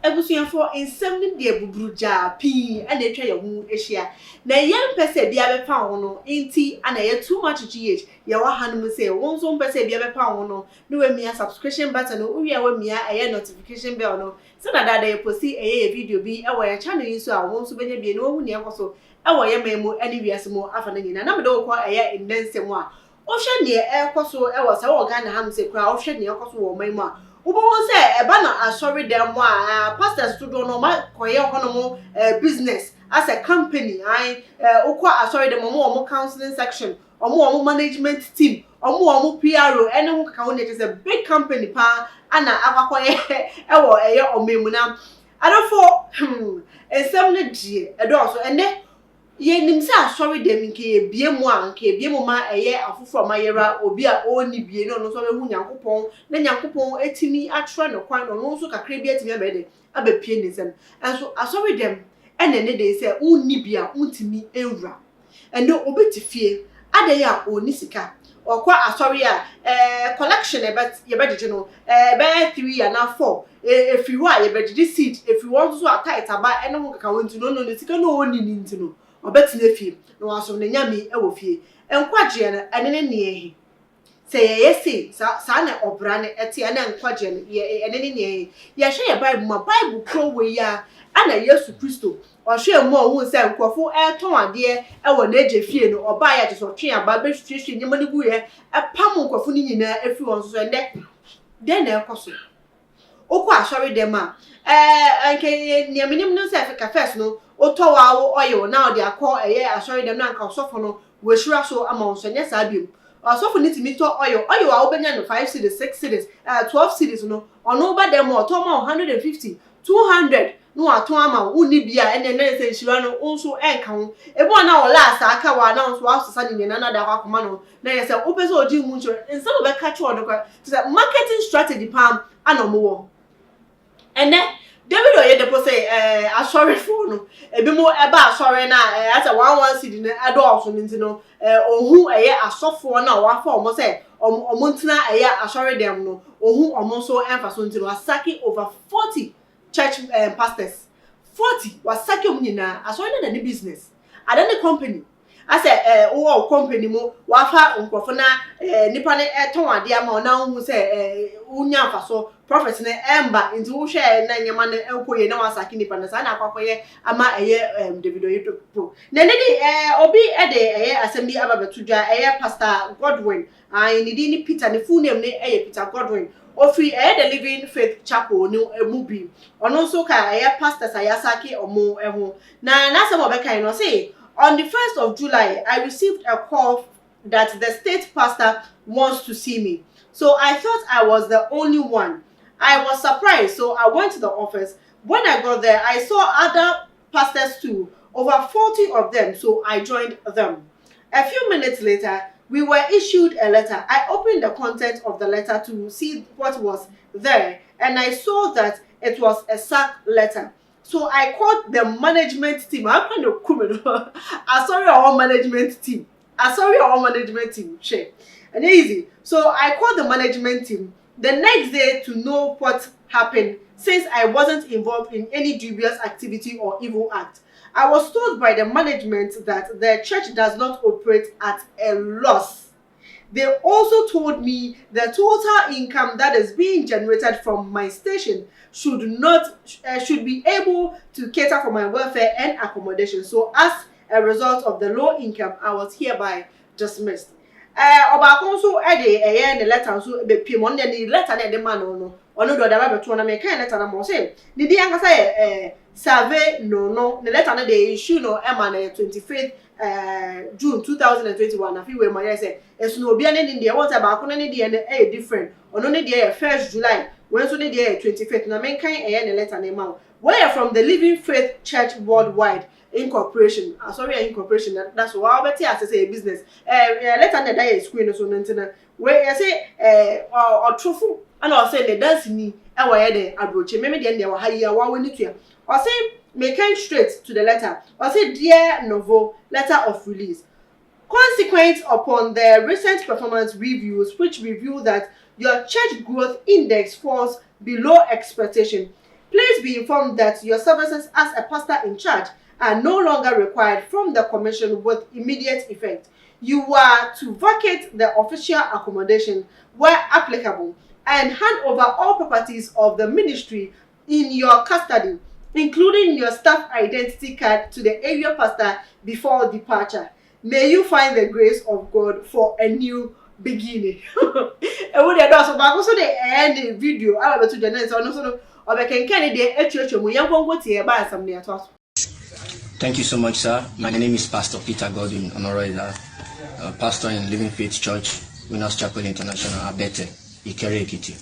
Ebusuafo ensem de bubruja pi ana etwa ye hu ehia na yem pese bia be pa ho no enti ana ye too much gh ye wa hanum say won so pese bia be pa ho no no we mia subscription button no we wa mia eye notification bell no so na dada ye posti eye video bi e wo ye channel yin so a won so benya bi no hu ne ekoso e wo ye memu ani wiase mo afa na nyina na me de wo kwa eye ndensem a o hwe ne ekoso e wo se wo Ghana ham se kra o hwe ne ekoso wo memu a Ubo say eba na asori dem a pastors to do no ma koye hono business as a company ukwa asori dem mo counseling section omo management team omo PRO ene ho kaka won it is a big company pa ana akwakoye ewo eye omemu na adofo esem ne die edo so ene ye nim se asori dem nke bie mu a nke bie mu ma eye afofo ma yera obi a oni bie no so be hu Nyankopon na Nyankopon etimi atro no kwan no so kakra bi etimi abede abepie nisem enso asori dem ene ne de se uni bia untimi enwura endo obetifie ade ya oni sika okwa asori a collection ye bedje no be 3 ya na 4 if you are ye bedje seed if you want so tight aba ene ho kaka wontu no sika no oni ni ntino obetine fie no aso ne nyame e wo fie enkwagye na ene ne ehi se ye si sa na obra ne ete na enkwagye ne ene ne ehi ye hwe ye bible pro we ya ana Yesu Kristo ohwe mu ohun se nkofo eton ade e wo na eje fie no oba ya je so twe aba be hwehwe nyama ne gu ye epam nkofo ni nyina efi won so ende den na ekoso okwa asori dem a nke niaminim no se Africa first no otowa oyo na odi akọ eye asori dem na nka osofo no wehura so ama onso nya sa biom osofo ni timi to oyo a obenya no 5 cities 6 cities 12 cities no ono ba dem o to ma 150 200 no ato ama uni bia ene na se hira no onso enka ho ebo na o last aka wa na onso asesa ni na da akoma no na ye se opese oji mu ncho instead of be catch on no marketing strategy pam anomo wo ene David Oyedepo say asori fo no ebi mo eba asori na as a 11 cedi na adolfo nti no ohu eye asofo na wafa omo say omo ntina eye asori dem no ohu omo so emfaso nti no asaki over 40 church pastors 40 wasaki omo nyina asori na the business adani company ase wo company mo wafa nkofo na nipa ne eton ade ama na hu se unya afaso prophet ne emba nti wo hwe na nyama ne enkoye na wasaki nipa na sa na akwakoye ama eye David Oyedepo na ne di obi ede eye assembly ababetudwa eye Pastor Godwin ni di ni Peter ne full name ne eye Peter Godwin ofri the Living Faith Chapel no emubi ono so ka eye Pastor Sayasaki omo eho na some obeka no say on the 1st of July, I received a call that the state pastor wants to see me. So I thought I was the only one. I was surprised, so I went to the office. When I got there, I saw other pastors too, over 40 of them, so I joined them. A few minutes later, we were issued a letter. I opened the content of the letter to see what was there, and I saw that it was a sack letter. So I called the management team. I'm kind of criminal. Our management team. Our management team. Share. And easy. So I called the management team the next day to know what happened, since I wasn't involved in any dubious activity or evil act. I was told by the management that the church does not operate at a loss. They also told me the total income that is being generated from my station should be able to cater for my welfare and accommodation. So as a result of the low income, I was hereby dismissed. Oba konso ede ne letter so be pim on the letter na de man no ono do da ba beto na me kan letter na mo say ni di ankasa survey no the letter na dey issue no e ma na 25th June 2021 afi we ma say esu no obi ane ni de what ba ko na ni de e different ono ni de 1st July when so ni de 25th na me kan ne letter na ma we are from the Living Faith Church Worldwide Incorporation. Sorry, incorporation. That's why I bet say a business. Letter na die screen so ntina. Where I say or truthful and I say the dance ni e wa ye de abroche. Me de wa ha ya wa woni tua. I say make straight to the letter. I say dear Novo, letter of release. Consequent upon the recent performance reviews which reveal that your church growth index falls below expectation. Please be informed that your services as a pastor in charge are no longer required from the commission with immediate effect. You are to vacate the official accommodation where applicable and hand over all properties of the ministry in your custody, including your staff identity card, to the area pastor before departure. May you find the grace of God for a new beginning. And when they do so, back also the end video. I will to the next one. Also, or we can carry the HH. We young one go to your bar some near to us. Thank you so much, sir. My name is Pastor Peter Godwin Onoroida, pastor in Living Faith Church, Winners Chapel International, Abete, Ikere Ekiti.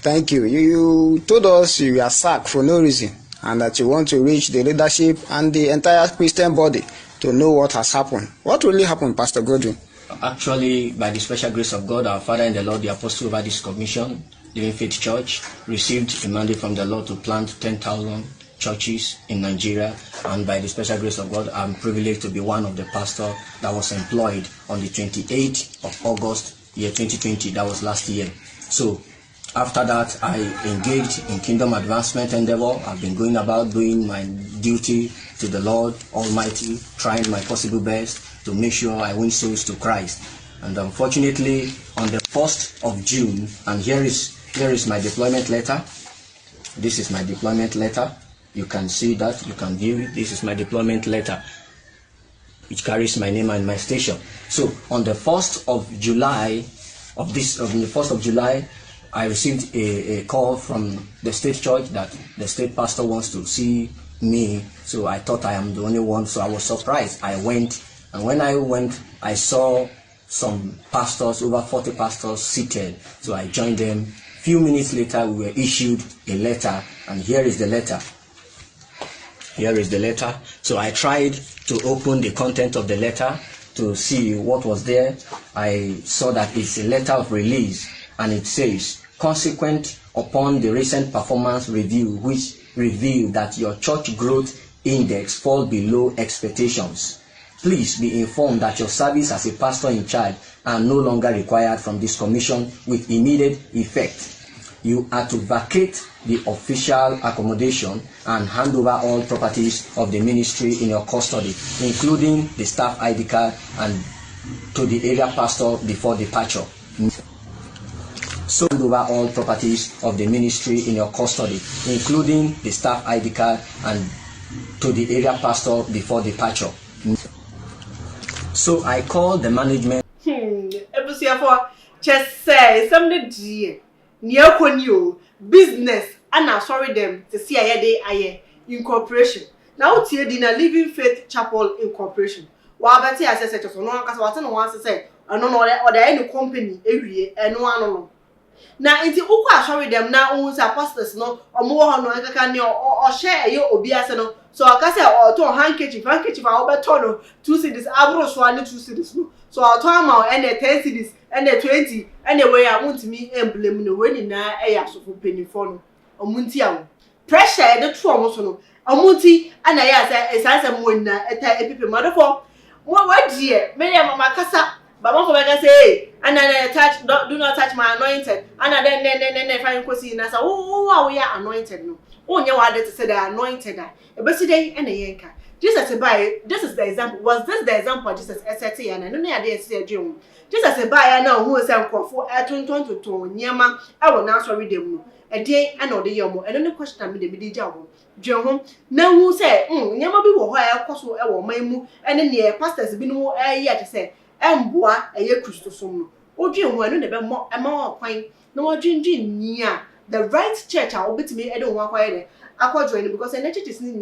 Thank you. You told us you are sacked for no reason and that you want to reach the leadership and the entire Christian body to know what has happened. What really happened, Pastor Godwin? Actually, by the special grace of God, our Father in the Lord, the Apostle over this commission, Living Faith Church, received a mandate from the Lord to plant 10,000 churches in Nigeria, and by the special grace of God, I'm privileged to be one of the pastors that was employed on the 28th of August, year 2020. That was last year. So after that, I engaged in kingdom advancement endeavor. I've been going about doing my duty to the Lord Almighty, trying my possible best to make sure I win souls to Christ. And unfortunately, on the 1st of June, and here is my deployment letter. This is my deployment letter. You can see that, you can view it. This is my deployment letter, which carries my name and my station. So on the 1st of July I received a call from the state church that the state pastor wants to see me. So I thought I am the only one, so I was surprised. I went, and when I went, I saw some pastors, over 40 pastors seated. So I joined them. Few minutes later, we were issued a letter, and here is the letter. Here is the letter. So I tried to open the content of the letter to see what was there. I saw that it's a letter of release, and it says, consequent upon the recent performance review, which revealed that your church growth index fall below expectations, please be informed that your service as a pastor in charge are no longer required from this commission with immediate effect. You are to vacate the official accommodation and hand over all properties of the ministry in your custody, including the staff ID card, and to the area pastor before departure. So hand over all properties of the ministry in your custody, including the staff ID card, and to the area pastor before departure. So I called the management. Just say something. Near business and I sorry them to see a incorporation. Now tier dinner Living Faith Chapel Incorporation. While Betty as I said to no one because what no one say, I don't know or the any company every and no one no. Now into Uka sorry them now owns our pastors no or more no can or share your obias no. So I can say or to handkerchief I'll bet tono 2 cities abro swan 2 cities no. So I'll tell my and the 10 cities and the 20 anyway I want me emblem no when na e so for penny for no omunti am pressure the two almost no omunti and I say say mo na eta epipe motherfor what dear me mama kasa baba ko be say and then touch do not touch my anointed and then find kosi na say oh we are anointed no onye wa de to say the anointed e be today and yenka Jesus say this is the example. Was this the example Jesus ST and no na dey say adwum Jesus say buy na who say nkofo etonton to nyema e wo na sorry dem no e dey and o dey yemo e no ne question me dey be gya ho dwen ho na hu say nyema bi wo ho e koso e wo man mu ene ne pastors bi no e ye say emboa e ye Kristo som no odwen ho eno ne be mo e ma kwan na wo dwendwen ni a the right church a obetimi e dey ho akwaye de join because the church is in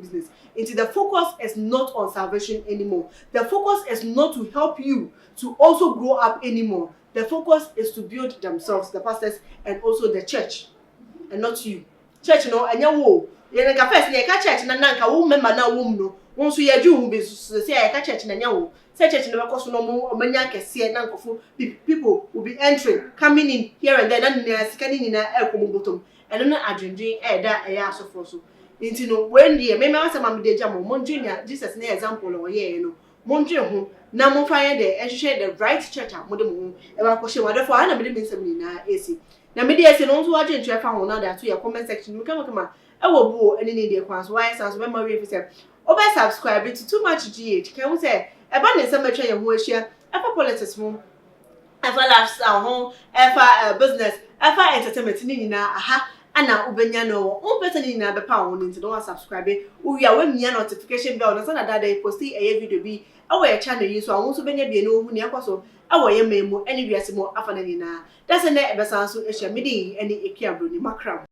business. The focus is not on salvation anymore. The focus is not to help you to also grow up anymore. The focus is to build themselves, the pastors, and also the church, and not you. Church, no, and you wo. You know, first, you can church, and nanka wo member na wo no. Once you do be say I can church, and you say church never cost no more. Many can see nanka people will be entering, coming in here and there, and scanning in a bottom. And then I drink that I ask for so. Into no when the maybe I say Mamma de Jamo, Monjina, just as an example or ye, no, Monjo, now more fire there and share the right church at Modem, and I question whatever I never been seminar AC. Now, media is also watching to a found that to your comment section. We come ewo bo ene ne de kwan so why sans be ma we fi say obe subscribe to Too Much GH kan wo say e ba ne se matwa ye ho ahia e fa politics mo e fa lifestyle ho e fa business e fa entertainment ni nyina aha ana ubenya no o pese ni nyina be pa wo nti don subscribe wo wi a we mia notification bell na so na dada post e video bi awo ye channel yi so awon so benya bi na ohu ne ekoso awo ye memu ene wiase mo afa na nyina dase ne e be san so ehia midi ene ekiabro ni makram